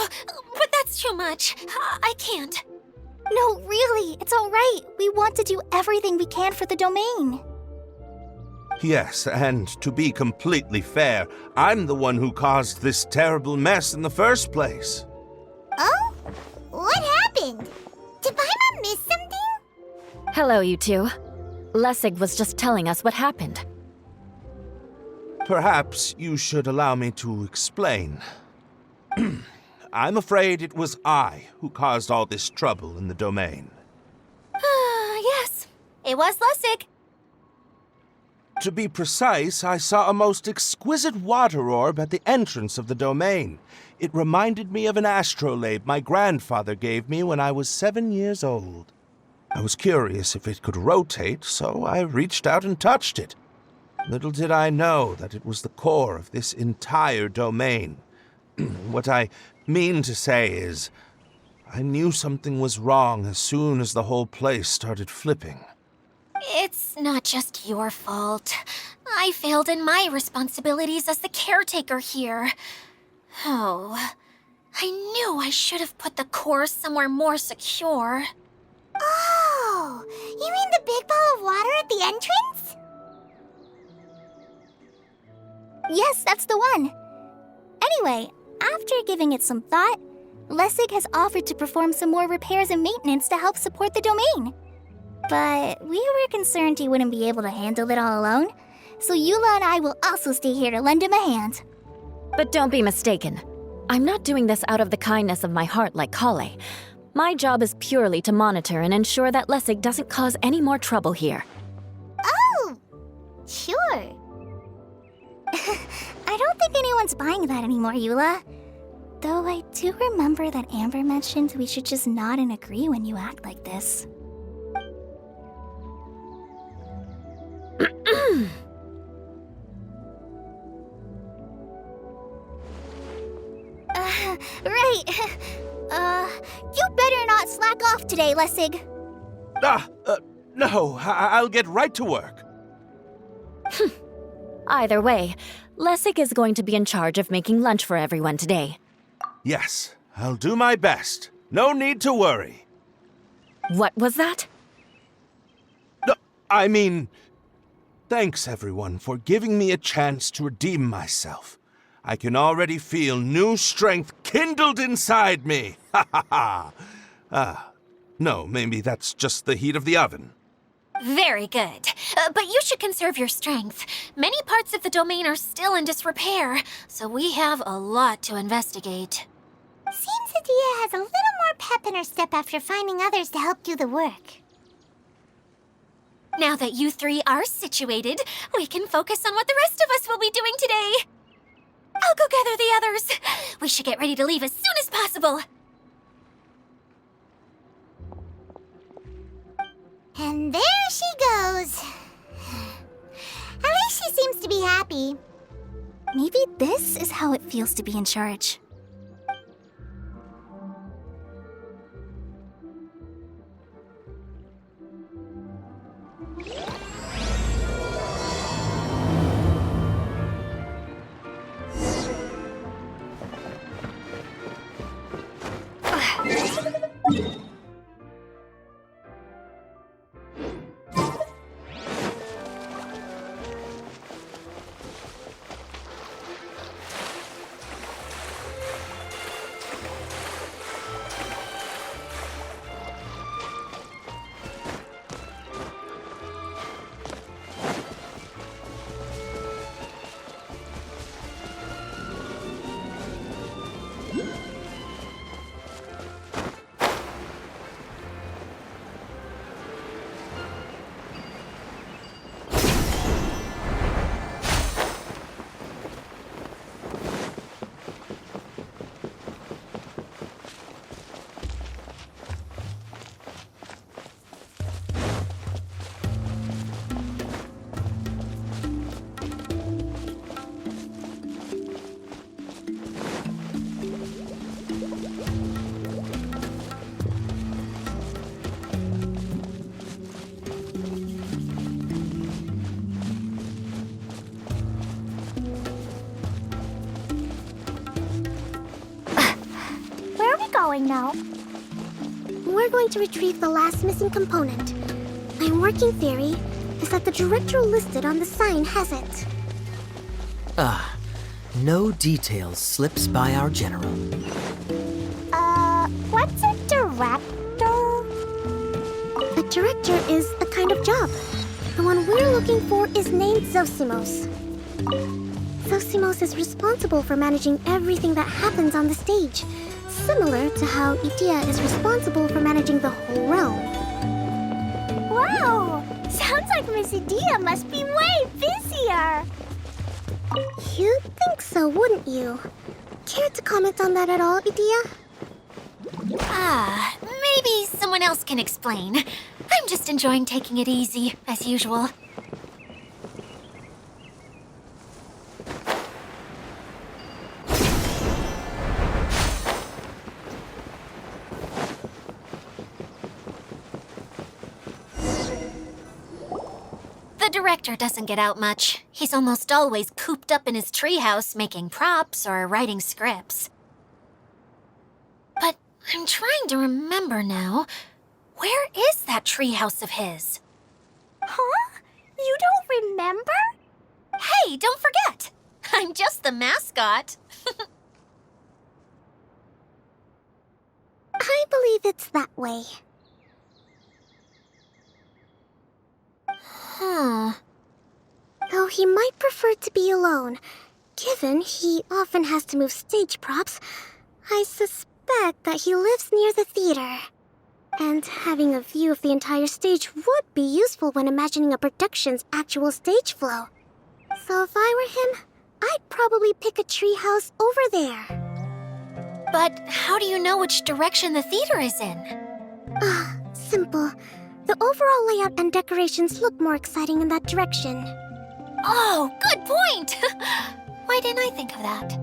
Oh, but that's too much. I can't. No, really, it's all right. We want to do everything we can for the domain. Yes, and to be completely fair, I'm the one who caused this terrible mess in the first place. Oh? What happened? Did Paimon miss something? Hello, you two. Lessig was just telling us what happened. Perhaps you should allow me to explain. I'm afraid it was I who caused all this trouble in the domain. Yes, it was Lessig. To be precise, I saw a most exquisite water orb at the entrance of the domain. It reminded me of an astrolabe my grandfather gave me when I was 7 years old. I was curious if it could rotate, so I reached out and touched it. Little did I know that it was the core of this entire domain. What I mean to say is, I knew something was wrong as soon as the whole place started flipping. It's not just your fault. I failed in my responsibilities as the caretaker here. Oh, I knew I should have put the core somewhere more secure. Oh, you mean the big ball of water at the entrance? Yes, that's the one. Anyway, after giving it some thought, Lessig has offered to perform some more repairs and maintenance to help support the domain. But we were concerned he wouldn't be able to handle it all alone, so Eula and I will also stay here to lend him a hand. But don't be mistaken. I'm not doing this out of the kindness of my heart like KLEE. My job is purely to monitor and ensure that Lessig doesn't cause any more trouble here. Oh, sure. I don't think anyone's buying that anymore, Eula. Though I do remember that Amber mentioned we should just nod and agree when you act like this. Right. You better not slack off today, Lessig. No, I'll get right to work. Either way, Lessig is going to be in charge of making lunch for everyone today. Yes, I'll do my best. No need to worry. What was that? No, I mean, thanks everyone for giving me a chance to redeem myself. I can already feel new strength kindled inside me. Ha ha ha. No, maybe that's just the heat of the oven. Very good. But you should conserve your strength. Many parts of the domain are still in disrepair, so we have a lot to investigate. Seems Adia has a little more pep in her step after finding others to help do the work. Now that you three are situated, we can focus on what the rest of us will be doing today. I'll go gather the others. We should get ready to leave as soon as possible. And there she goes. At least she seems to be happy. Maybe this is how it feels to be in charge. going now? We're going to retrieve the last missing component. My working theory is that the director listed on the sign has it. No details slips by our general. What's a director? A director is a kind of job. The one we're looking for is named Zosimos. Zosimos is responsible for managing everything that happens on the stage, similar to how Idea is responsible for managing the whole realm. Wow! Sounds like Miss Idea must be way busier. You'd think so, wouldn't you? Care to comment on that at all, Idea? Maybe someone else can explain. I'm just enjoying taking it easy, as usual. The director doesn't get out much. He's almost always cooped up in his treehouse making props or writing scripts. But I'm trying to remember now. Where is that treehouse of his? Huh? You don't remember? Hey, don't forget! I'm just the mascot. I believe it's that way. Though he might prefer to be alone, given he often has to move stage props, I suspect that he lives near the theater. And having a view of the entire stage would be useful when imagining a production's actual stage flow. So if I were him, I'd probably pick a treehouse over there. But how do you know which direction the theater is in? Simple. The overall layout and decorations look more exciting in that direction. Oh, good point! Why didn't I think of that?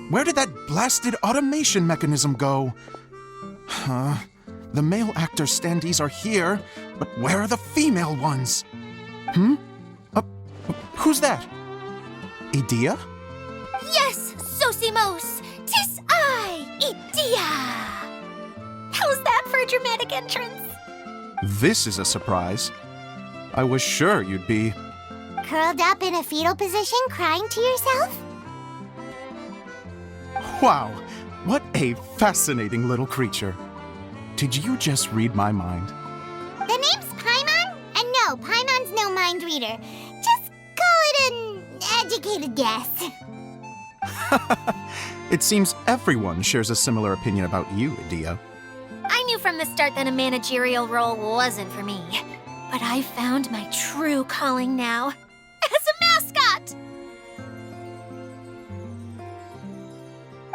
Where did that blasted automation mechanism go? The male actor standees are here, but where are the female ones? Who's that? Idea? Yes, Zosimos! 'Tis I, Idea! How's that for a dramatic entrance? This is a surprise. I was sure you'd be... Curled up in a fetal position, crying to yourself? Wow, what a fascinating little creature. Did you just read my mind? The name's Paimon? And no, Paimon's no mind reader. Just call it an educated guess. It seems everyone shares a similar opinion about you, Idea. I knew from the start that a managerial role wasn't for me. But I found my true calling now. As a mascot!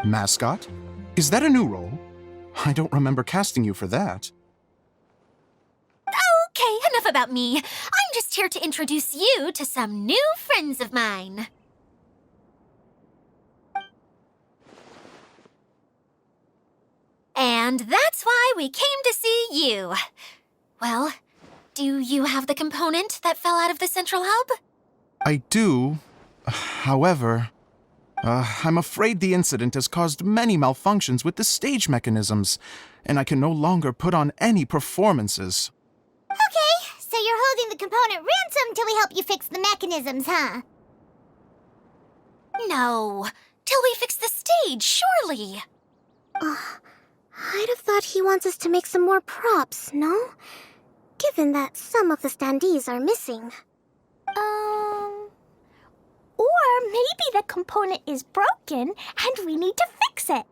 Mascot? Is that a new role? I don't remember casting you for that. Okay, enough about me. I'm just here to introduce you to some new friends of mine. And that's why we came to see you. Well, do you have the component that fell out of the central hub? I do. However, I'm afraid the incident has caused many malfunctions with the stage mechanisms, and I can no longer put on any performances. Okay, so you're holding the component ransom till we help you fix the mechanisms, huh? No, till we fix the stage, surely. I'd have thought he wants us to make some more props, no? Given that some of the standees are missing. Or maybe the component is broken and we need to fix it.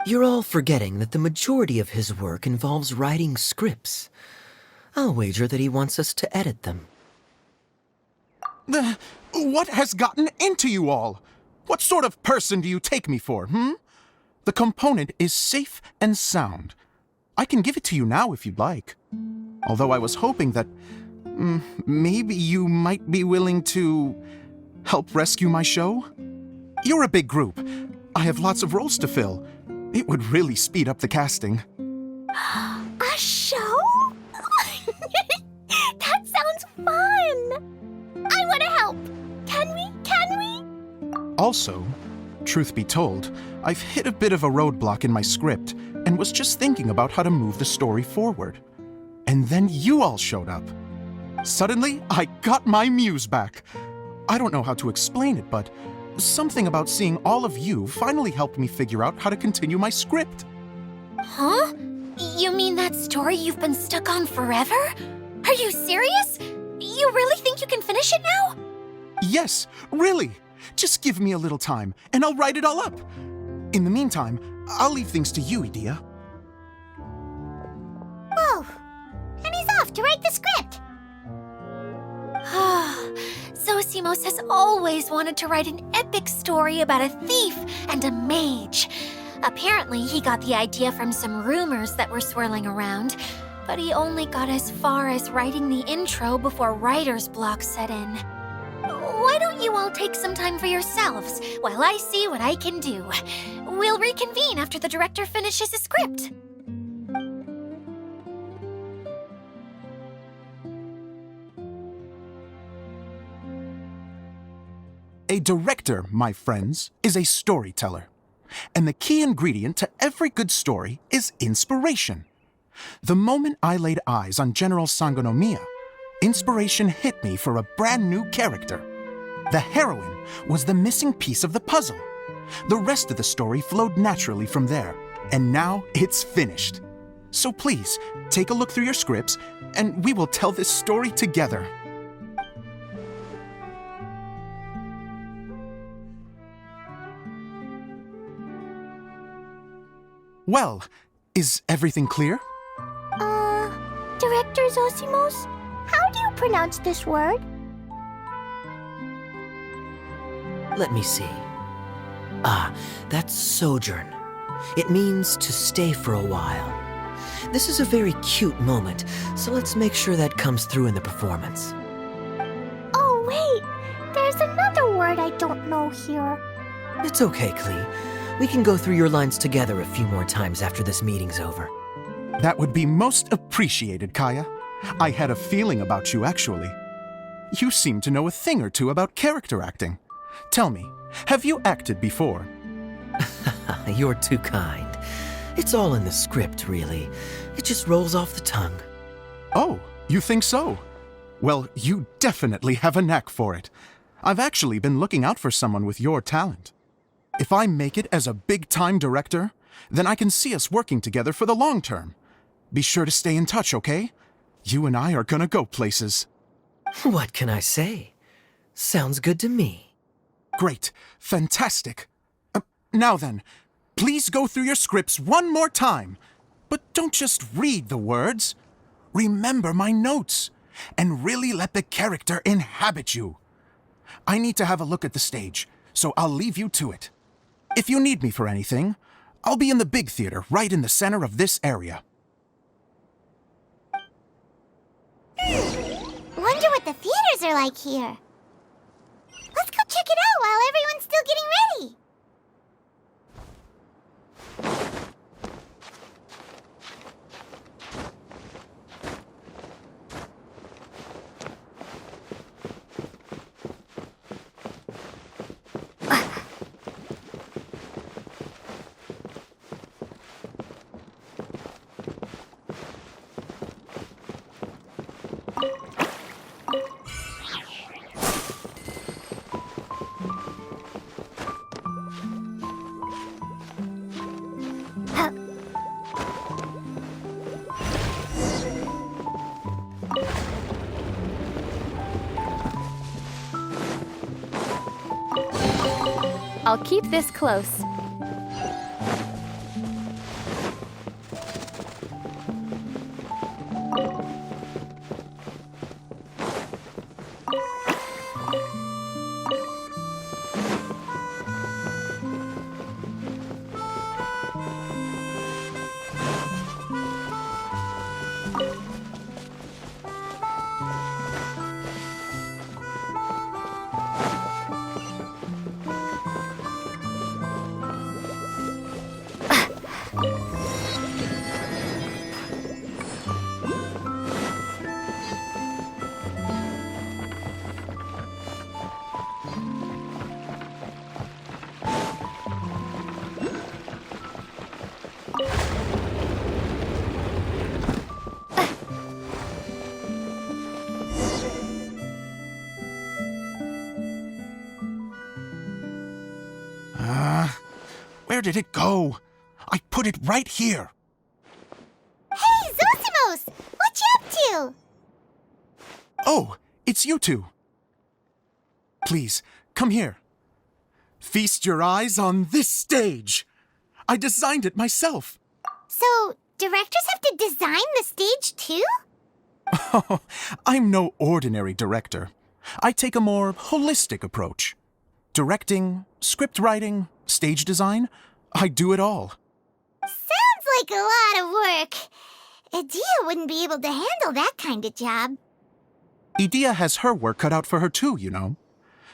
You're all forgetting that the majority of his work involves writing scripts. I'll wager that he wants us to edit them. What has gotten into you all? What sort of person do you take me for, The component is safe and sound. I can give it to you now if you'd like. Although I was hoping that maybe you might be willing to help rescue my show? You're a big group. I have lots of roles to fill. It would really speed up the casting. A show? That sounds fun! I want to help! Can we? Also, truth be told, I've hit a bit of a roadblock in my script and was just thinking about how to move the story forward. And then you all showed up. Suddenly, I got my muse back. I don't know how to explain it, but something about seeing all of you finally helped me figure out how to continue my script. Huh? You mean that story you've been stuck on forever? Are you serious? You really think you can finish it now? Yes, really. Just give me a little time, and I'll write it all up. In the meantime, I'll leave things to you, Edea. Oh, and he's off to write the script. Zosimos has always wanted to write an epic story about a thief and a mage. Apparently, he got the idea from some rumors that were swirling around, but he only got as far as writing the intro before writer's block set in. Why don't you all take some time for yourselves while I see what I can do? We'll reconvene after the director finishes his script. A director, my friends, is a storyteller. And the key ingredient to every good story is inspiration. The moment I laid eyes on General Sangonomiya, inspiration hit me for a brand new character. The heroine was the missing piece of the puzzle. The rest of the story flowed naturally from there, and now it's finished. So please, take a look through your scripts, and we will tell this story together. Well, is everything clear? Director Zosimos, how do you pronounce this word? Let me see. That's sojourn. It means to stay for a while. This is a very cute moment, so let's make sure that comes through in the performance. Oh, wait, there's another word I don't know here. It's okay, KLEE. We can go through your lines together a few more times after this meeting's over. That would be most appreciated, Kaya. I had a feeling about you, actually. You seem to know a thing or two about character acting. Tell me, have you acted before? You're too kind. It's all in the script, really. It just rolls off the tongue. Oh, you think so? Well, you definitely have a knack for it. I've actually been looking out for someone with your talent. If I make it as a big-time director, then I can see us working together for the long term. Be sure to stay in touch, okay? You and I are gonna go places. What can I say? Sounds good to me. Great. Fantastic. Now then, please go through your scripts one more time. But don't just read the words. Remember my notes, and really let the character inhabit you. I need to have a look at the stage, so I'll leave you to it. If you need me for anything, I'll be in the big theater right in the center of this area. Wonder what the theaters are like here. Let's go check it out while everyone's still getting ready. I'll keep this close. Where did it go? I put it right here. Hey, Zosimos! What you up to? Oh, it's you two. Please, come here. Feast your eyes on this stage. I designed it myself. So, directors have to design the stage too? Oh, I'm no ordinary director. I take a more holistic approach. Directing, script writing, stage design, I do it all. Sounds like a lot of work. Adia wouldn't be able to handle that kind of job. Edea has her work cut out for her too, you know.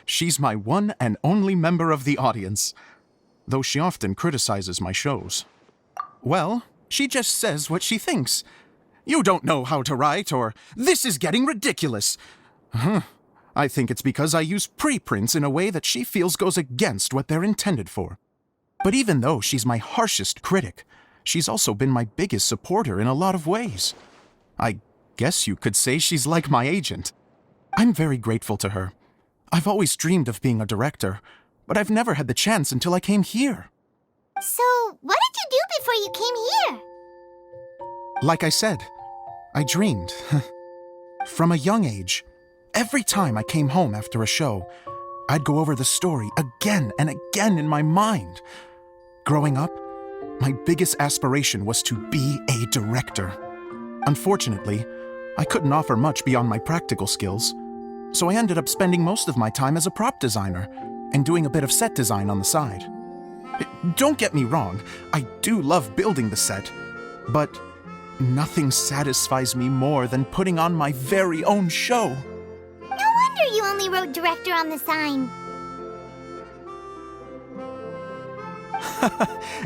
She's my one and only member of the audience, though she often criticizes my shows. Well, she just says what she thinks. You don't know how to write, or this is getting ridiculous. I think it's because I use preprints in a way that she feels goes against what they're intended for. But even though she's my harshest critic, she's also been my biggest supporter in a lot of ways. I guess you could say she's like my agent. I'm very grateful to her. I've always dreamed of being a director, but I've never had the chance until I came here. So, what did you do before you came here? Like I said, I dreamed. From a young age, every time I came home after a show, I'd go over the story again and again in my mind. Growing up, my biggest aspiration was to be a director. Unfortunately, I couldn't offer much beyond my practical skills, so I ended up spending most of my time as a prop designer and doing a bit of set design on the side. Don't get me wrong, I do love building the set, but nothing satisfies me more than putting on my very own show. No wonder you only wrote director on the sign.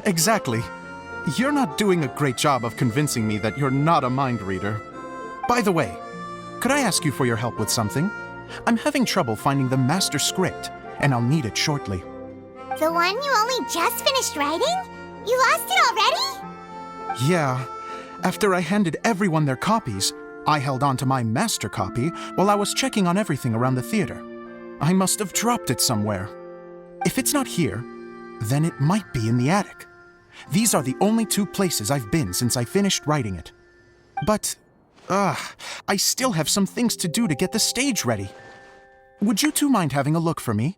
Exactly. You're not doing a great job of convincing me that you're not a mind reader. By the way, could I ask you for your help with something? I'm having trouble finding the master script, and I'll need it shortly. The one you only just finished writing? You lost it already? Yeah. After I handed everyone their copies, I held on to my master copy while I was checking on everything around the theater. I must have dropped it somewhere. If it's not here, then it might be in the attic. These are the only two places I've been since I finished writing it. But, I still have some things to do to get the stage ready. Would you two mind having a look for me?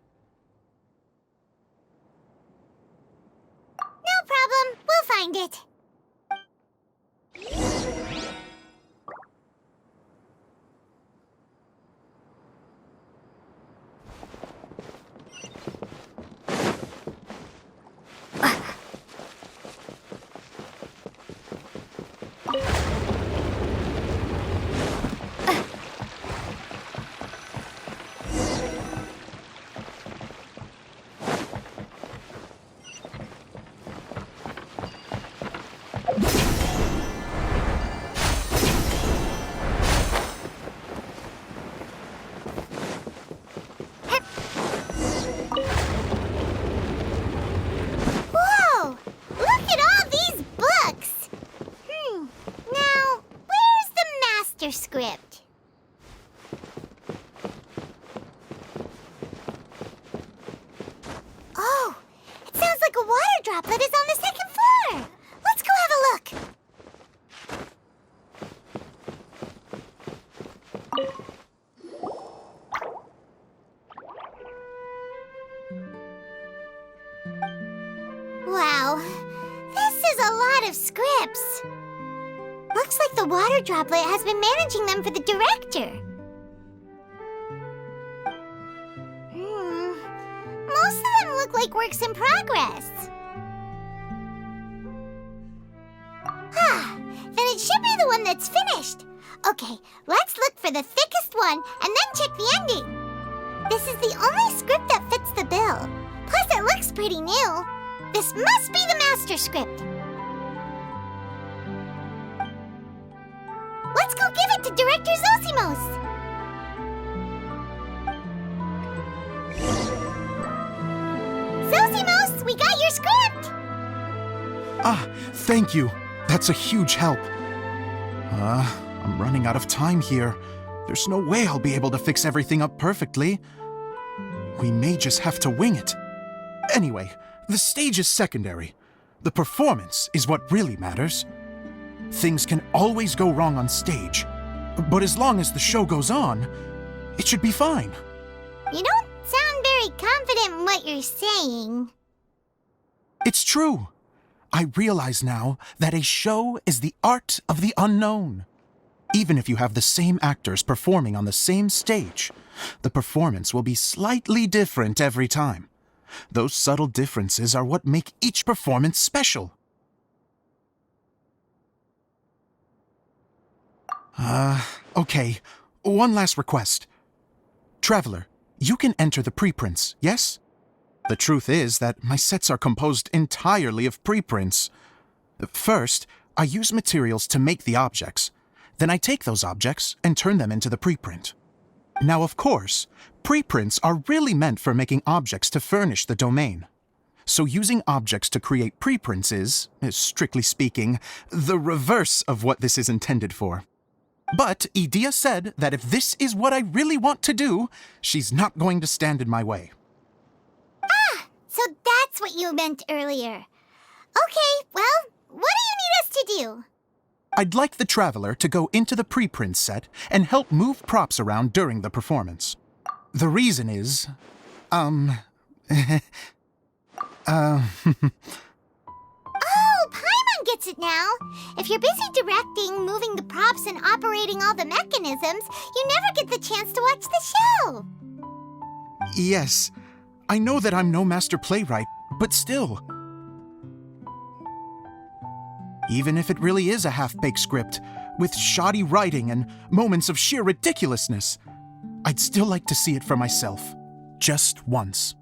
No problem. We'll find it. of scripts. Looks like the water droplet has been managing them for the director. Most of them look like works in progress. Then it should be the one that's finished. Okay, let's look for the thickest one and then check the ending. This is the only script that fits the bill. Plus, it looks pretty new. This must be the master script. Let's go give it to Director Zosimos. Zosimos, we got your script! Ah, thank you. That's a huge help. I'm running out of time here. There's no way I'll be able to fix everything up perfectly. We may just have to wing it. Anyway, the stage is secondary. The performance is what really matters. Things can always go wrong on stage, but as long as the show goes on, it should be fine. You don't sound very confident in what you're saying. It's true. I realize now that a show is the art of the unknown. Even if you have the same actors performing on the same stage, the performance will be slightly different every time. Those subtle differences are what make each performance special. Okay. One last request. Traveler, you can enter the preprints, yes? The truth is that my sets are composed entirely of preprints. First, I use materials to make the objects. Then I take those objects and turn them into the preprint. Now, of course, preprints are really meant for making objects to furnish the domain. So using objects to create preprints is, strictly speaking, the reverse of what this is intended for. But Edea said that if this is what I really want to do, she's not going to stand in my way. So that's what you meant earlier. Okay, well, what do you need us to do? I'd like the Traveler to go into the preprint set and help move props around during the performance. The reason is, Oh, Paimon gets it now. If you're busy directing, moving the props, and operating all the mechanisms, you never get the chance to watch the show. yes, I know that I'm no master playwright, but still. Even if it really is a half-baked script, with shoddy writing and moments of sheer ridiculousness, I'd still like to see it for myself. Just once.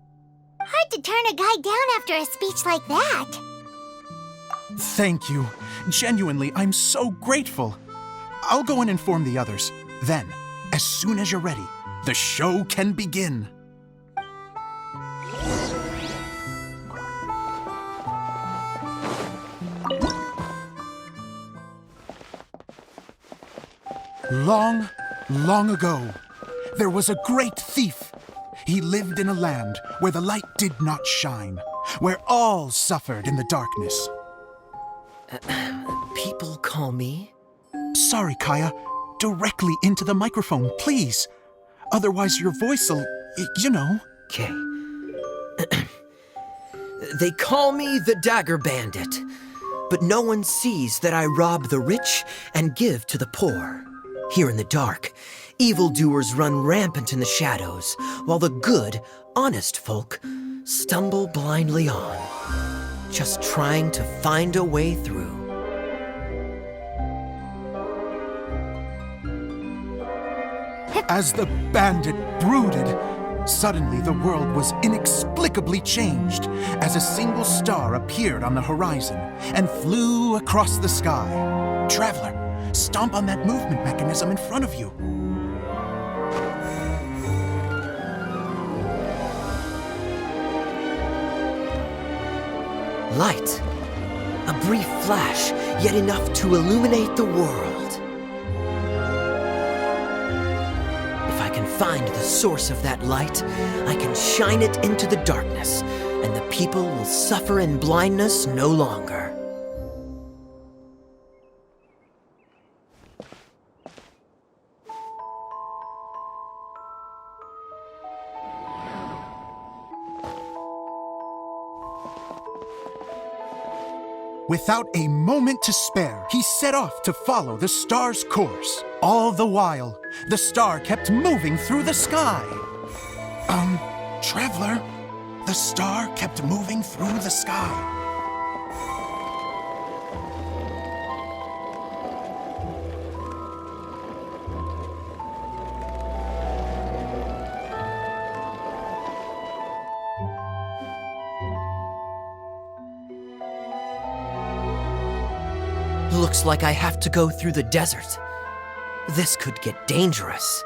Hard to turn a guy down after a speech like that. Thank you. Genuinely, I'm so grateful. I'll go and inform the others. Then, as soon as you're ready, the show can begin. Long, long ago, there was a great thief. He lived in a land where the light did not shine, where all suffered in the darkness. People call me? Sorry, Kaya. Directly into the microphone, please. Otherwise your voice'll, you know. Okay. They call me the Dagger Bandit, but no one sees that I rob the rich and give to the poor. Here in the dark, evildoers run rampant in the shadows, while the good, honest folk stumble blindly on, just trying to find a way through. As the bandit brooded, suddenly the world was inexplicably changed as a single star appeared on the horizon and flew across the sky. Traveler, stomp on that movement mechanism in front of you. Light. A brief flash, yet enough to illuminate the world. If I can find the source of that light, I can shine it into the darkness, and the people will suffer in blindness no longer. Without a moment to spare, he set off to follow the star's course. All the while, the star kept moving through the sky. Traveler, the star kept moving through the sky. Looks like I have to go through the desert. This could get dangerous.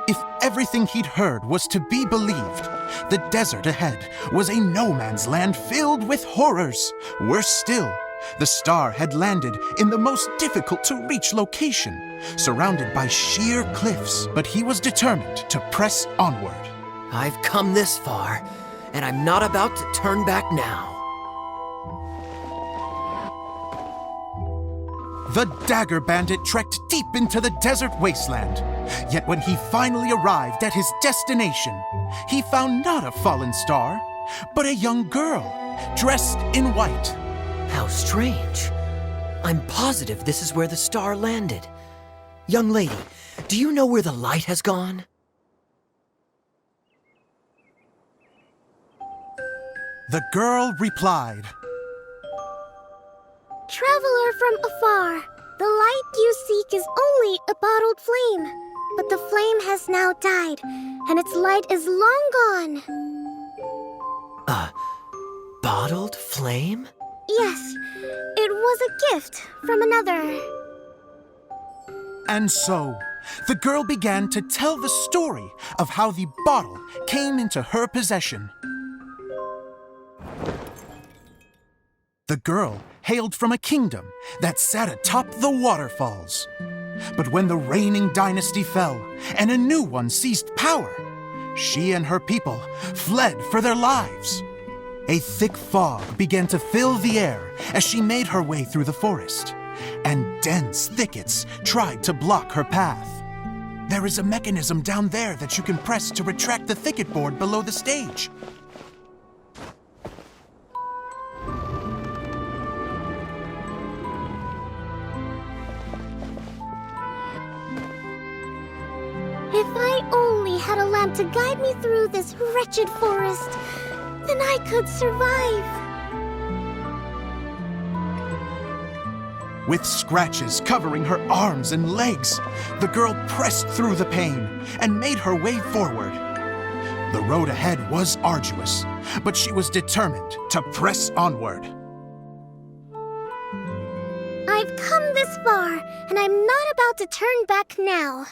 If everything he'd heard was to be believed, the desert ahead was a no-man's land filled with horrors. Worse still, the star had landed in the most difficult-to-reach location, surrounded by sheer cliffs, but he was determined to press onward. I've come this far, and I'm not about to turn back now. The Dagger Bandit trekked deep into the desert wasteland. Yet when he finally arrived at his destination, he found not a fallen star, but a young girl, dressed in white. How strange. I'm positive this is where the star landed. Young lady, do you know where the light has gone? The girl replied, Traveler from afar, the light you seek is only a bottled flame. But the flame has now died, and its light is long gone. A bottled flame? Yes, it was a gift from another. And so, the girl began to tell the story of how the bottle came into her possession. The girl hailed from a kingdom that sat atop the waterfalls. But when the reigning dynasty fell and a new one seized power, she and her people fled for their lives. A thick fog began to fill the air as she made her way through the forest, and dense thickets tried to block her path. There is a mechanism down there that you can press to retract the thicket board below the stage. If I only had a lamp to guide me through this wretched forest, then I could survive. With scratches covering her arms and legs, the girl pressed through the pain and made her way forward. The road ahead was arduous, but she was determined to press onward. I've come this far, and I'm not about to turn back now.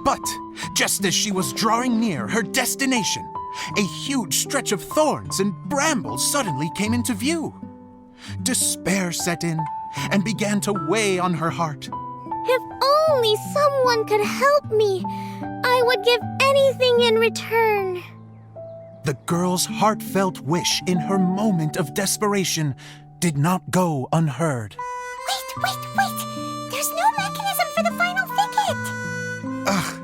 But just as she was drawing near her destination, a huge stretch of thorns and brambles suddenly came into view. Despair set in and began to weigh on her heart. If only someone could help me, I would give anything in return. The girl's heartfelt wish in her moment of desperation did not go unheard. Wait! There's no mechanism for the final thicket! Ugh,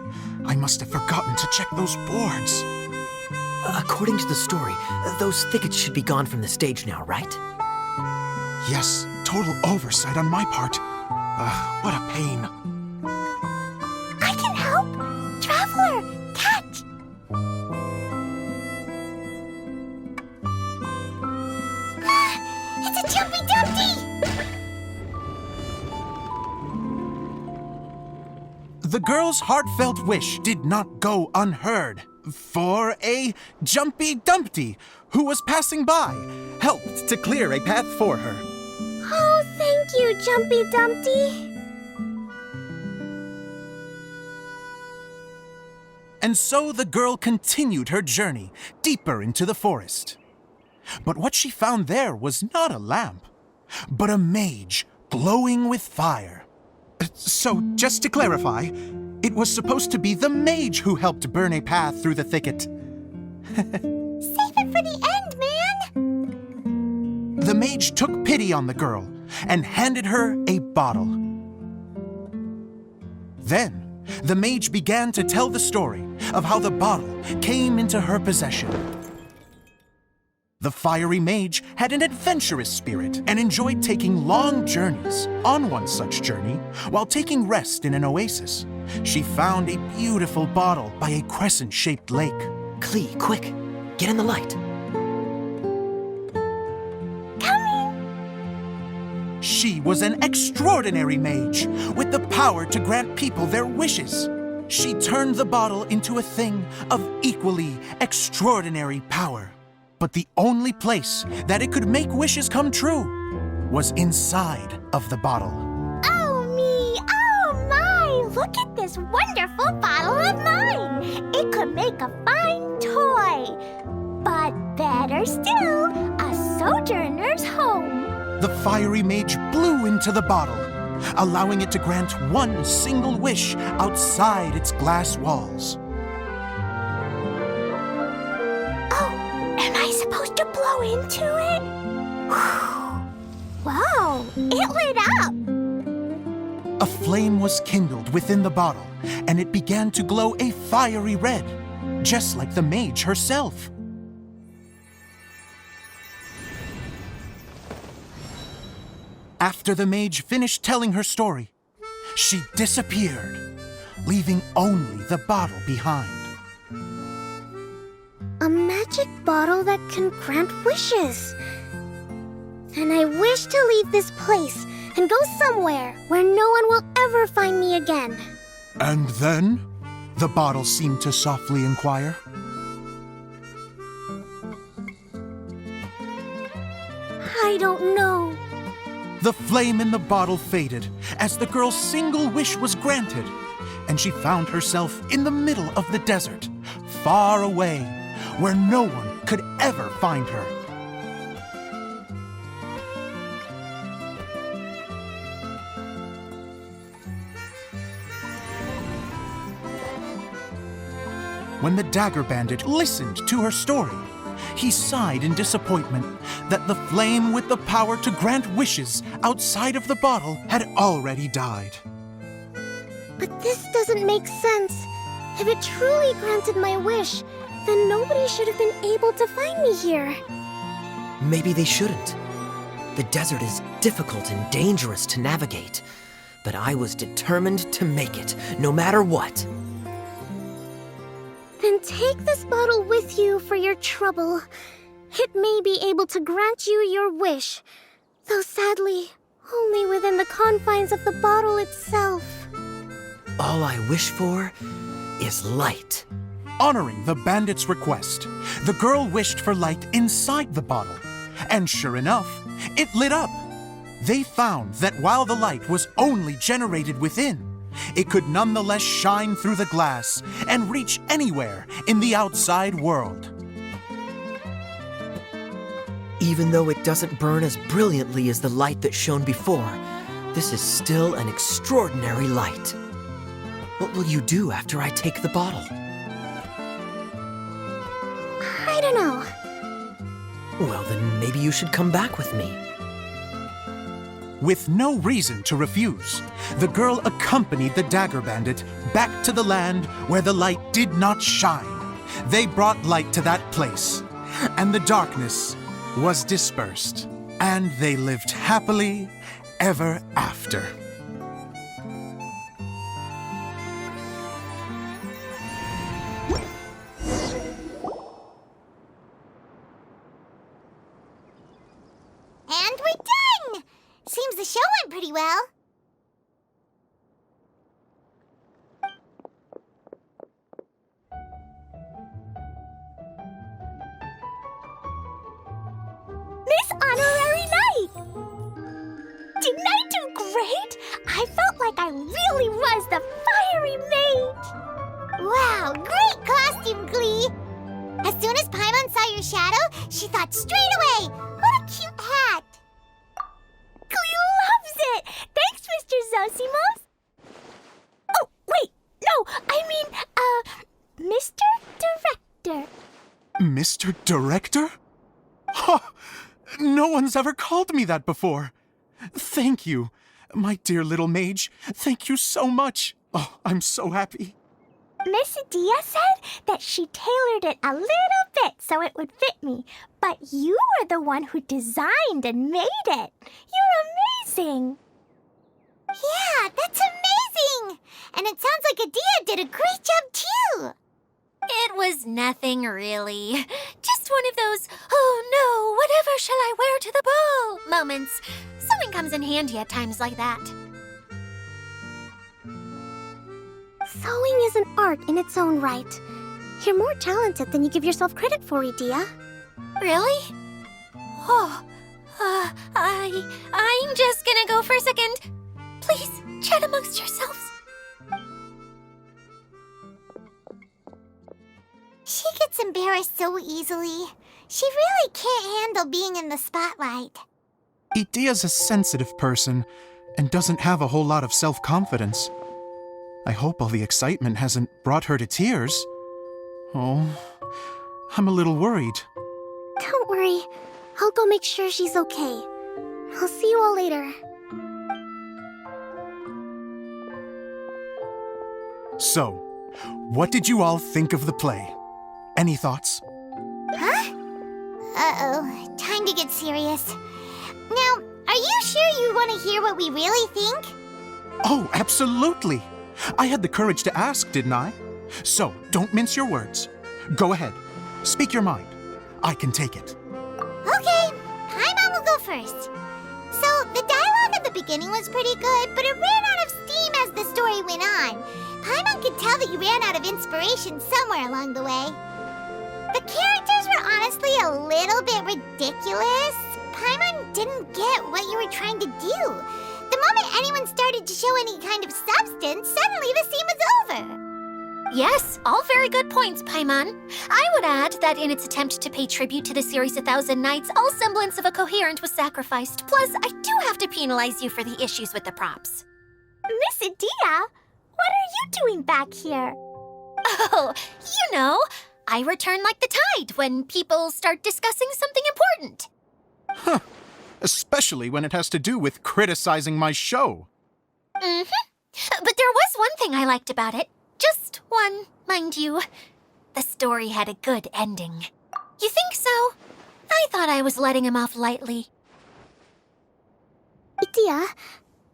I must have forgotten to check those boards. According to the story, those thickets should be gone from the stage now, right? Yes, total oversight on my part. What a pain. I can help! Traveler, catch! It's a Jumpy Dumpty! The girl's heartfelt wish did not go unheard, for a Jumpy Dumpty, who was passing by, helped to clear a path for her. Oh, thank you, Jumpy Dumpty. And so the girl continued her journey deeper into the forest. But what she found there was not a lamp, but a mage glowing with fire. So, just to clarify, It was supposed to be the mage who helped burn a path through the thicket. Save it for the end, man! The mage took pity on the girl and handed her a bottle. Then, the mage began to tell the story of how the bottle came into her possession. The fiery mage had an adventurous spirit and enjoyed taking long journeys. On one such journey, while taking rest in an oasis, she found a beautiful bottle by a crescent-shaped lake. KLEE, quick, get in the light. She was an extraordinary mage with the power to grant people their wishes. She turned the bottle into a thing of equally extraordinary power. But the only place that it could make wishes come true was inside of the bottle. Oh me! Oh my! Look at this wonderful bottle of mine! It could make a fine toy! But better still, a sojourner's home! The fiery mage blew into the bottle, allowing it to grant one single wish outside its glass walls. Am I supposed to blow into it? Wow, it lit up! A flame was kindled within the bottle, and it began to glow a fiery red, just like the mage herself. After the mage finished telling her story, she disappeared, leaving only the bottle behind. A magic bottle that can grant wishes. And I wish to leave this place and go somewhere where no one will ever find me again. And then, the bottle seemed to softly inquire. I don't know. The flame in the bottle faded as the girl's single wish was granted, and she found herself in the middle of the desert, far away, where no one could ever find her. When the dagger bandit listened to her story, he sighed in disappointment that the flame with the power to grant wishes outside of the bottle had already died. But this doesn't make sense. If it truly granted my wish, then nobody should have been able to find me here. Maybe they shouldn't. The desert is difficult and dangerous to navigate, but I was determined to make it, no matter what. Then take this bottle with you for your trouble. It may be able to grant you your wish, though sadly, only within the confines of the bottle itself. All I wish for is light. Honoring the bandit's request, the girl wished for light inside the bottle, and sure enough, it lit up. They found that while the light was only generated within, it could nonetheless shine through the glass and reach anywhere in the outside world. Even though it doesn't burn as brilliantly as the light that shone before, this is still an extraordinary light. What will you do after I take the bottle? I don't know. Well, then maybe you should come back with me. With no reason to refuse, the girl accompanied the dagger bandit back to the land where the light did not shine. They brought light to that place, and the darkness was dispersed, and they lived happily ever after. And we're done! Seems the show went pretty well. Miss Honorary Knight! Didn't I do great? I felt like I really was the fiery mage! Wow, great costume, KLEE! As soon as Paimon saw your shadow, she thought straight away, what a cute hat! KLEE loves it! Thanks, Mr. Zosimos! Oh, wait! No! Mr. Director? Huh, no one's ever called me that before. Thank you, my dear little mage. Thank you so much. Oh, I'm so happy. Miss Dia said that she tailored it a little bit so it would fit me, but you were the one who designed and made it. You're amazing. Yeah, that's amazing! And it sounds like Adia did a great job too! It was nothing really. Just one of those, oh no, whatever shall I wear to the ball moments. Sewing comes in handy at times like that. Sewing is an art in its own right. You're more talented than you give yourself credit for, Adia. Really? Oh, I'm just gonna go for a second. Please, chat amongst yourselves. She gets embarrassed so easily. She really can't handle being in the spotlight. Idia's a sensitive person and doesn't have a whole lot of self-confidence. I hope all the excitement hasn't brought her to tears. Oh, I'm a little worried. Don't worry. I'll go make sure she's okay. I'll see you all later. So, what did you all think of the play? Any thoughts? Huh? Uh-oh. Time to get serious. Now, are you sure you want to hear what we really think? Oh, absolutely. I had the courage to ask, didn't I? So, don't mince your words. Go ahead. Speak your mind. I can take it. Okay, Paimon will go first. So, the dialogue at the beginning was pretty good, but it ran out of steam as the story went on. Paimon could tell that you ran out of inspiration somewhere along the way. The characters were honestly a little bit ridiculous. Paimon didn't get what you were trying to do. The moment anyone started to show any kind of substance, suddenly the scene was over. Yes, all very good points, Paimon. I would add that in its attempt to pay tribute to the series 1,000 Nights, all semblance of a coherent was sacrificed. Plus, I do have to penalize you for the issues with the props. Miss Dia, what are you doing back here? Oh, you know, I return like the tide when people start discussing something important. Huh. Especially when it has to do with criticizing my show. Mm-hmm. But there was one thing I liked about it. Just one, mind you. The story had a good ending. You think so? I thought I was letting him off lightly. Adia,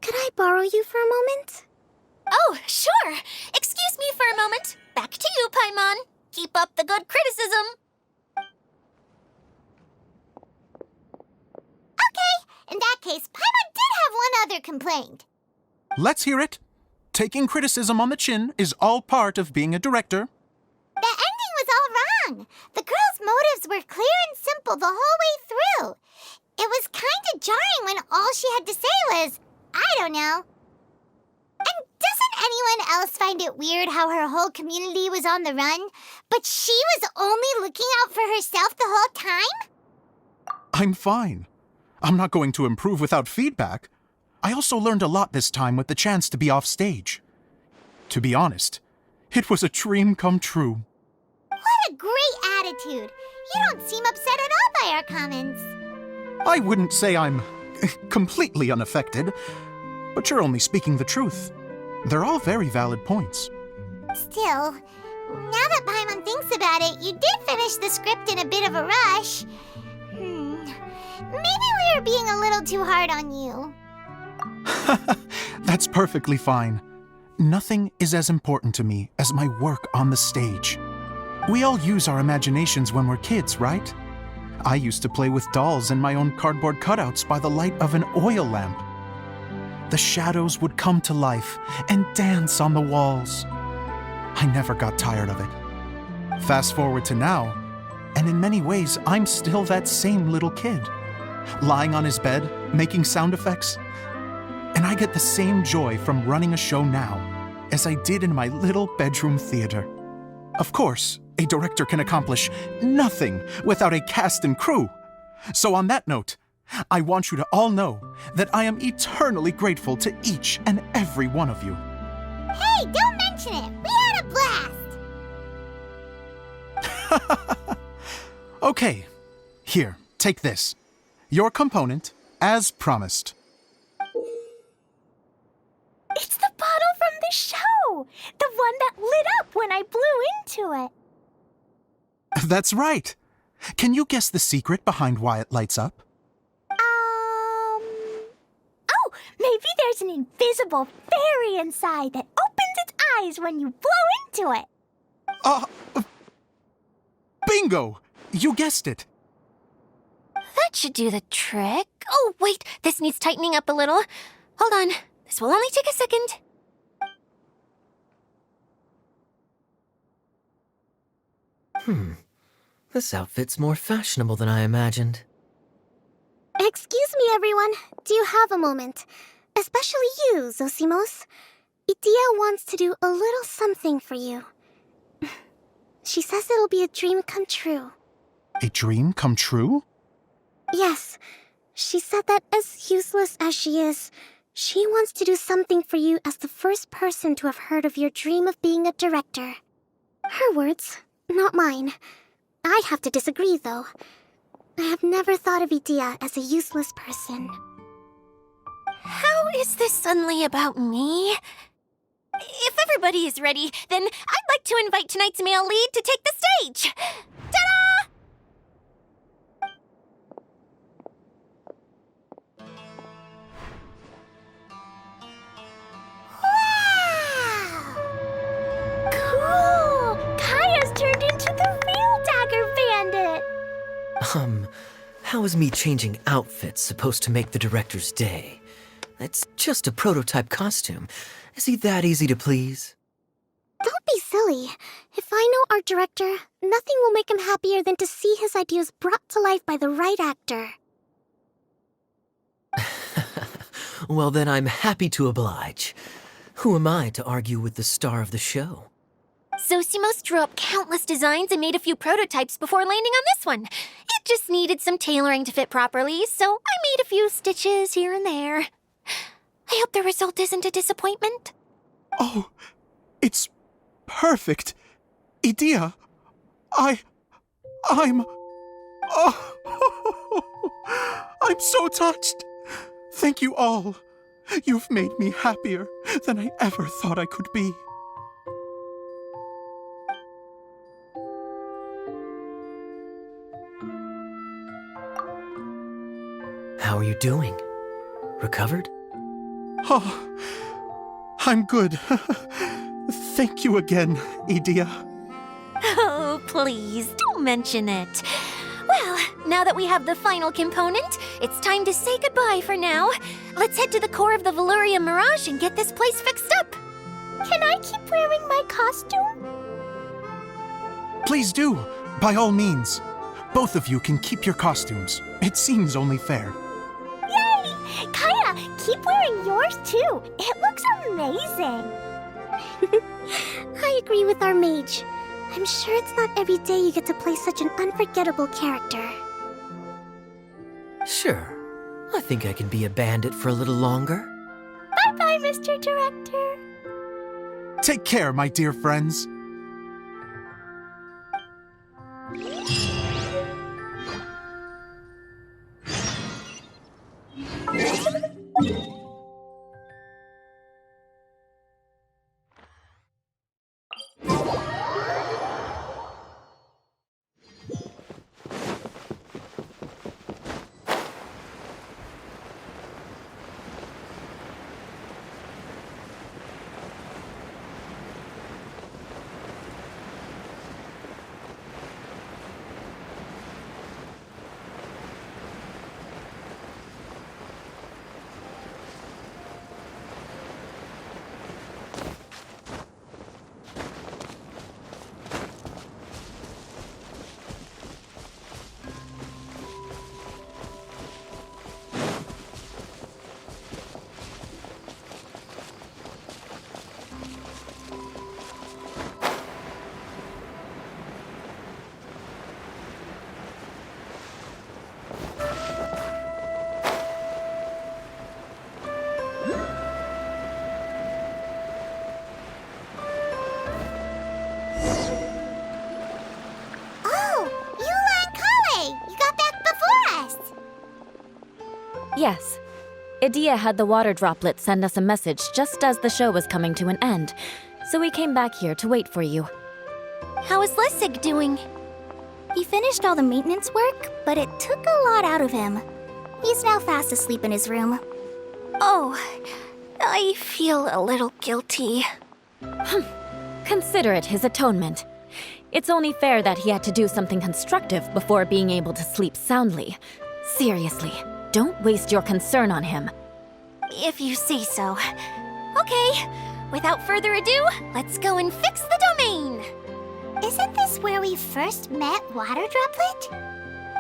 could I borrow you for a moment? Oh, sure. Excuse me for a moment. Back to you, Paimon. Keep up the good criticism. Okay, in that case, Paimon did have one other complaint. Let's hear it. Taking criticism on the chin is all part of being a director. The ending was all wrong. The girl's motives were clear and simple the whole way through. It was kind of jarring when all she had to say was, I don't know. And doesn't anyone else find it weird how her whole community was on the run, but she was only looking out for herself the whole time? I'm fine. I'm not going to improve without feedback. I also learned a lot this time with the chance to be off stage. To be honest, it was a dream come true. What a great attitude. You don't seem upset at all by our comments. I wouldn't say I'm completely unaffected, but you're only speaking the truth. They're all very valid points. Still, now that Paimon thinks about it, you did finish the script in a bit of a rush. Maybe we were being a little too hard on you. That's perfectly fine. Nothing is as important to me as my work on the stage. We all use our imaginations when we're kids, right? I used to play with dolls and my own cardboard cutouts by the light of an oil lamp. The shadows would come to life and dance on the walls. I never got tired of it. Fast forward to now, and in many ways, I'm still that same little kid, lying on his bed, making sound effects. And I get the same joy from running a show now as I did in my little bedroom theater. Of course, a director can accomplish nothing without a cast and crew. So on that note, I want you to all know that I am eternally grateful to each and every one of you. Hey, don't mention it. We had a blast. Okay, here, take this. Your component, as promised. It's the bottle from the show! The one that lit up when I blew into it. That's right. Can you guess the secret behind why it lights up? Oh, maybe there's an invisible fairy inside that opens its eyes when you blow into it. Bingo! You guessed it. That should do the trick. Oh, wait, this needs tightening up a little. Hold on, this will only take a second. This outfit's more fashionable than I imagined. Excuse me, everyone. Do you have a moment? Especially you, Zosimos. Idia wants to do a little something for you. She says it'll be a dream come true. A dream come true? Yes. She said that as useless as she is, she wants to do something for you as the first person to have heard of your dream of being a director. Her words, not mine. I'd have to disagree, though. I have never thought of Idia as a useless person. How is this suddenly about me? If everybody is ready, then I'd like to invite tonight's male lead to take the stage. Ta-da! Cool! Kaya's turned into the real Dagger Bandit! How is me changing outfits supposed to make the director's day? It's just a prototype costume. Is he that easy to please? Don't be silly. If I know our director, nothing will make him happier than to see his ideas brought to life by the right actor. Well, then I'm happy to oblige. Who am I to argue with the star of the show? Zosimos drew up countless designs and made a few prototypes before landing on this one. It just needed some tailoring to fit properly, so I made a few stitches here and there. I hope the result isn't a disappointment. Oh, it's perfect. Idia, I'm... Oh, I'm so touched. Thank you all. You've made me happier than I ever thought I could be. How are you doing? Recovered? Oh, I'm good. Thank you again, Idia. Oh, please, don't mention it. Well, now that we have the final component, it's time to say goodbye for now. Let's head to the core of the Valuria Mirage and get this place fixed up. Can I keep wearing my costume? Please do, by all means. Both of you can keep your costumes. It seems only fair. Yay! Kaya, keep wearing yours too. It looks amazing. I agree with our mage. I'm sure it's not every day you get to play such an unforgettable character. Sure. I think I can be a bandit for a little longer. Bye-bye, Mr. Director. Take care, my dear friends. Idia had the water droplet send us a message just as the show was coming to an end, so we came back here to wait for you. How is Lessig doing? He finished all the maintenance work, but it took a lot out of him. He's now fast asleep in his room. Oh, I feel a little guilty. Consider it his atonement. It's only fair that he had to do something constructive before being able to sleep soundly. Seriously, don't waste your concern on him. If you say so. Okay, without further ado, let's go and fix the domain. Isn't this where we first met Water Droplet?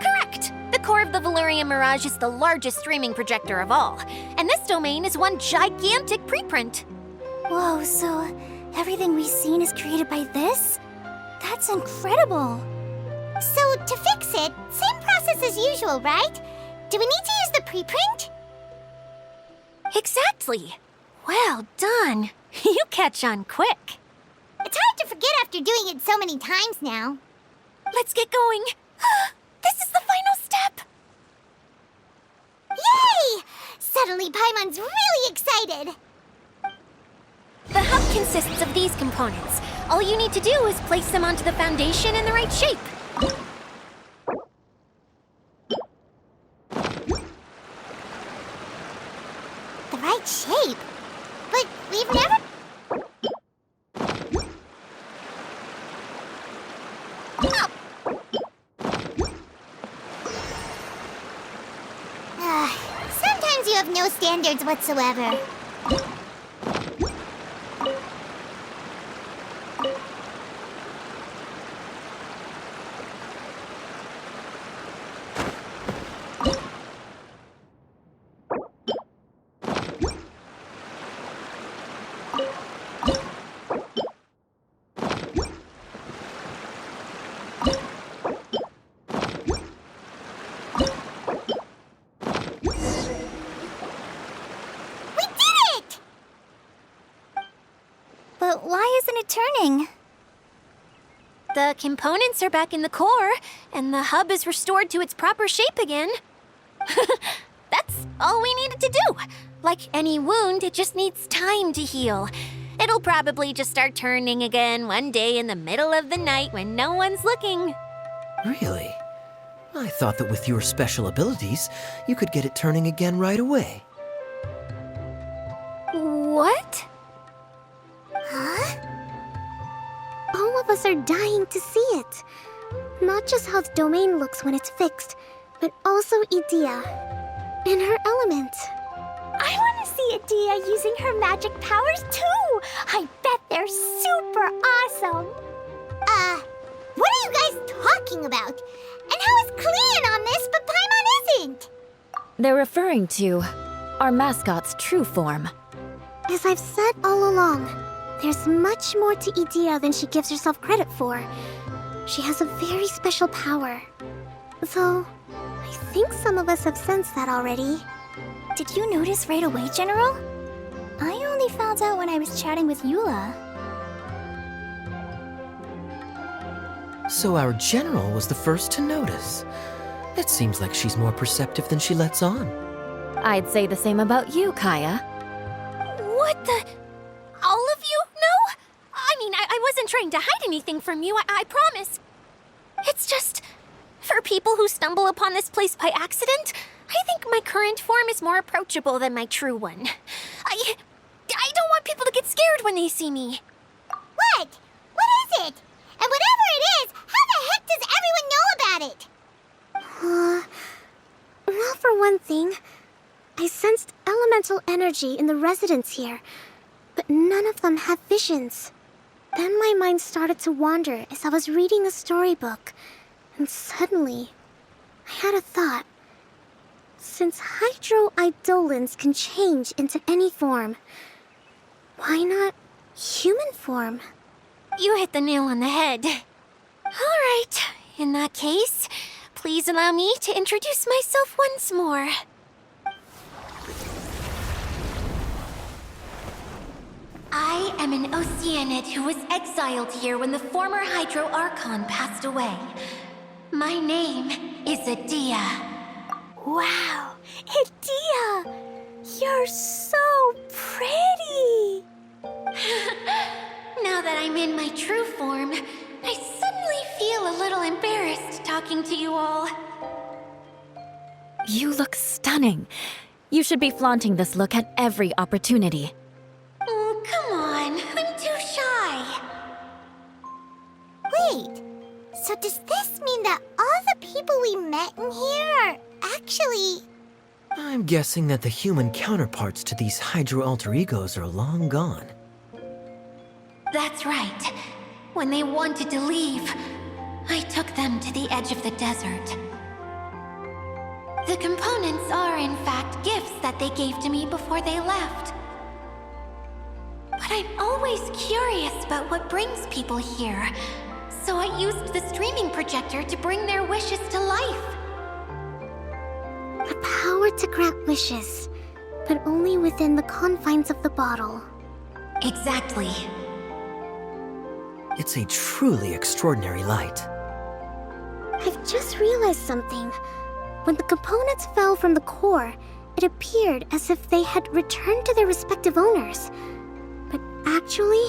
Correct! The core of the Valerian Mirage is the largest streaming projector of all, and this domain is one gigantic preprint. Whoa, so everything we've seen is created by this? That's incredible. So, to fix it, same process as usual, right? Do we need to use the preprint? Exactly. Well done. You catch on quick. It's hard to forget after doing it so many times now. Let's get going. This is the final step. Yay! Suddenly Paimon's really excited. The hub consists of these components. All you need to do is place them onto the foundation in the right shape. The right shape? But we've never... Sometimes you have no standards whatsoever. But why isn't it turning? The components are back in the core, and the hub is restored to its proper shape again. That's all we needed to do. Like any wound, it just needs time to heal. It'll probably just start turning again one day in the middle of the night when no one's looking. Really? I thought that with your special abilities, you could get it turning again right away. What? Huh? All of us are dying to see it. Not just how the domain looks when it's fixed, but also Idia. In her element. I want to see Idia using her magic powers too! I bet they're super awesome! What are you guys talking about? And how is KLEE on this, but Paimon isn't? They're referring to our mascot's true form. As I've said all along, there's much more to Idia than she gives herself credit for. She has a very special power. Though, I think some of us have sensed that already. Did you notice right away, General? I only found out when I was chatting with Eula. So our general was the first to notice. It seems like she's more perceptive than she lets on. I'd say the same about you, Kaya. What the? All of you? No? I mean, I wasn't trying to hide anything from you, I promise. It's just, for people who stumble upon this place by accident, I think my current form is more approachable than my true one. I don't want people to get scared when they see me. What? What is it? And whatever it is, how the heck does everyone know about it? Well, for one thing, I sensed elemental energy in the residents here, but none of them have visions. Then my mind started to wander as I was reading a storybook, and suddenly, I had a thought. Since hydroidolins can change into any form, why not human form? You hit the nail on the head. All right, in that case, please allow me to introduce myself once more. I am an Oceanid who was exiled here when the former Hydro Archon passed away. My name is Idia. Wow, Idia! You're so pretty! Now that I'm in my true form, I suddenly feel a little embarrassed talking to you all. You look stunning. You should be flaunting this look at every opportunity. Oh, come on. I'm too shy. Wait, so does this mean that all the people we met in here are actually... I'm guessing that the human counterparts to these Hydro alter egos are long gone. That's right. When they wanted to leave, I took them to the edge of the desert. The components are, in fact, gifts that they gave to me before they left. But I'm always curious about what brings people here, so I used the streaming projector to bring their wishes to life. The power to grant wishes, but only within the confines of the bottle. Exactly. It's a truly extraordinary light. I've just realized something. When the components fell from the core, it appeared as if they had returned to their respective owners. But actually,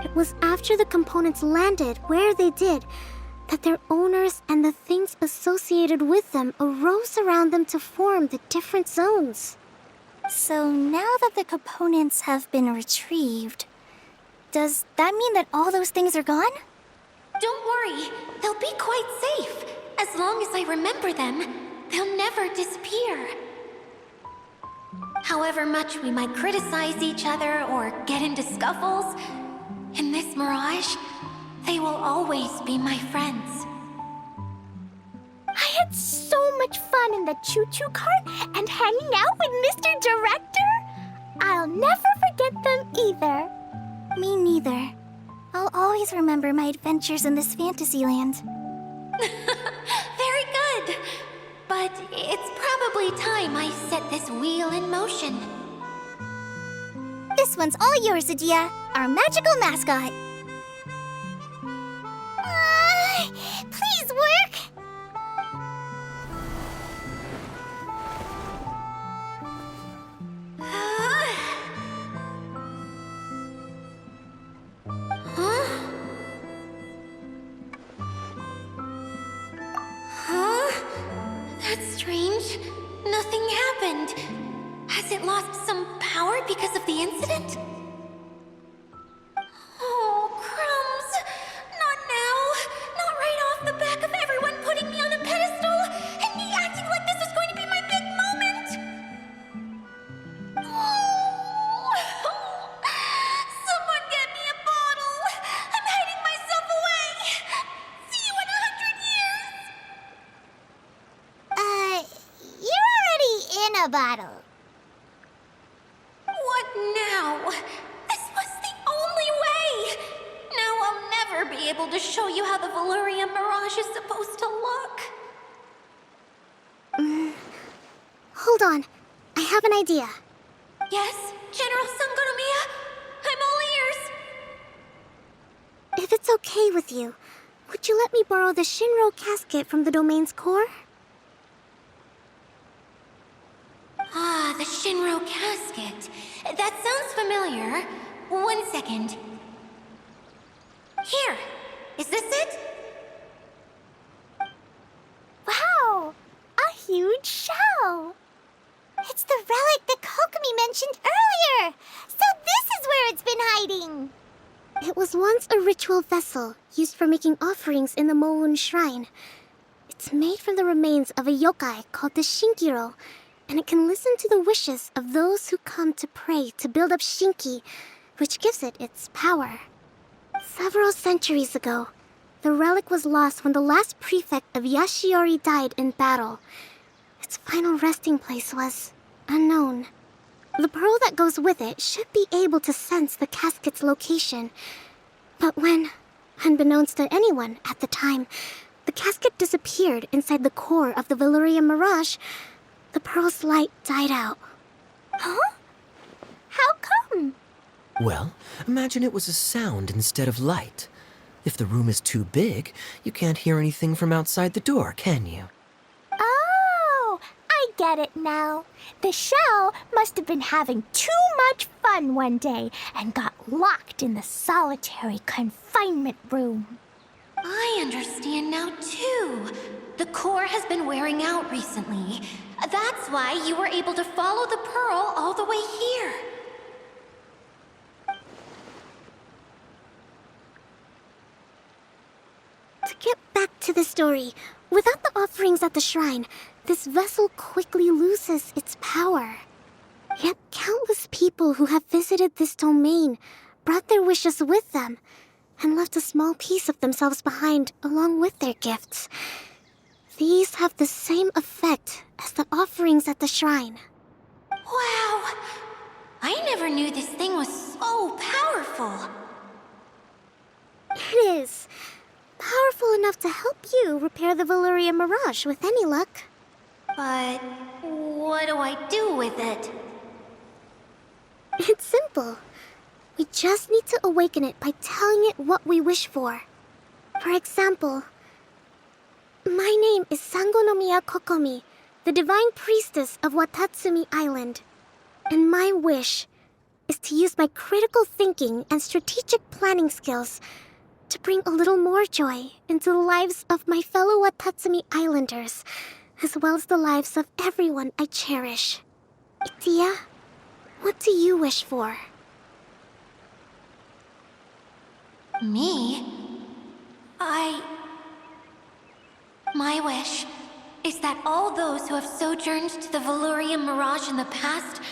it was after the components landed where they did that their owners and the things associated with them arose around them to form the different zones. So now that the components have been retrieved, does that mean that all those things are gone? Don't worry, they'll be quite safe. As long as I remember them, they'll never disappear. However much we might criticize each other or get into scuffles, in this mirage, they will always be my friends. I had so much fun in the choo-choo cart and hanging out with Mr. Director. I'll never forget them either. Me neither. I'll always remember my adventures in this fantasy land. Very good. But it's probably time I set this wheel in motion. This one's all yours, Adia, our magical mascot. Please work! That's strange. Nothing happened. Has it lost some power because of the incident? Oh, crumbs. Not now. Not right off the back of everyone putting me on a pedestal and me acting like this is going to be my big moment. Oh. Someone get me a bottle. I'm hiding myself away. See you in 100 years. You're already in a bottle. What now? This was the only way! Now I'll never be able to show you how the Valurian Mirage is supposed to look. Hold on. I have an idea. Yes, General Sangonomiya? I'm all ears! If it's okay with you, would you let me borrow the Shinro casket from the domain's core? Ah, the Shinro casket. That sounds familiar. 1 second. Here. Is this it? Wow! A huge shell! It's the relic that Kokomi mentioned earlier! So this is where it's been hiding! It was once a ritual vessel used for making offerings in the Moun Shrine. It's made from the remains of a yokai called the Shinkiro, and it can listen to the wishes of those who come to pray to build up Shinki, which gives it its power. Several centuries ago, the relic was lost when the last prefect of Yashiori died in battle. Its final resting place was unknown. The pearl that goes with it should be able to sense the casket's location. But when, unbeknownst to anyone at the time, the casket disappeared inside the core of the Valurian Mirage, the pearl's light died out. Huh? How come? Well, imagine it was a sound instead of light. If the room is too big, you can't hear anything from outside the door, can you? Oh, I get it now. The shell must have been having too much fun one day and got locked in the solitary confinement room. I understand now, too. The core has been wearing out recently. That's why you were able to follow the pearl all the way here. To get back to the story, without the offerings at the shrine, this vessel quickly loses its power. Yet countless people who have visited this domain brought their wishes with them and left a small piece of themselves behind along with their gifts. These have the same effect as the offerings at the shrine. Wow! I never knew this thing was so powerful. It is. Powerful enough to help you repair the Valyria Mirage with any luck. But what do I do with it? It's simple. We just need to awaken it by telling it what we wish for. For example, my name is Sangonomiya Kokomi, the divine priestess of Watatsumi Island. And my wish is to use my critical thinking and strategic planning skills to bring a little more joy into the lives of my fellow Watatsumi Islanders, as well as the lives of everyone I cherish. Itia, what do you wish for? Me? My wish is that all those who have sojourned to the Valyria Mirage in the past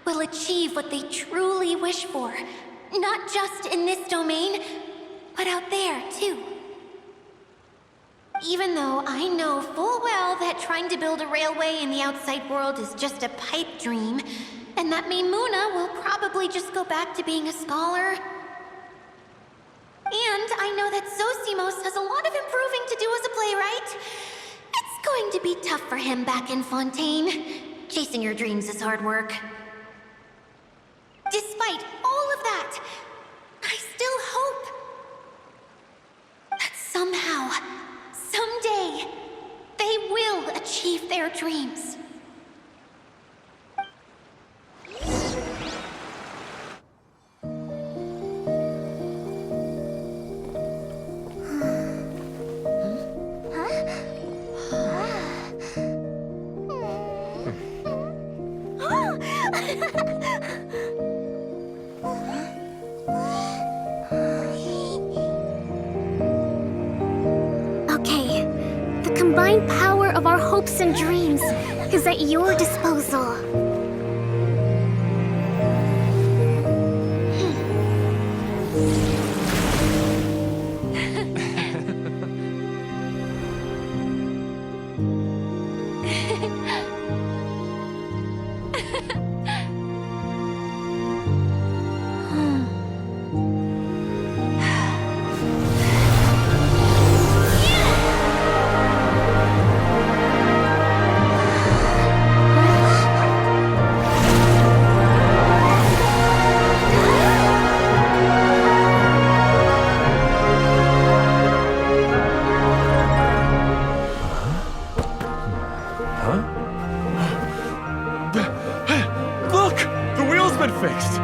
will achieve what they truly wish for. Not just in this domain, but out there, too. Even though I know full well that trying to build a railway in the outside world is just a pipe dream, and that Maimuna will probably just go back to being a scholar. And I know that Zosimos has a lot of improving to do as a playwright. It's going to be tough for him back in Fontaine. Chasing your dreams is hard work. Despite all of that, I still hope that somehow, someday, they will achieve their dreams. Okay, the combined power of our hopes and dreams is at your disposal. Look! The wheel's been fixed!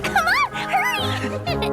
Come on, hurry!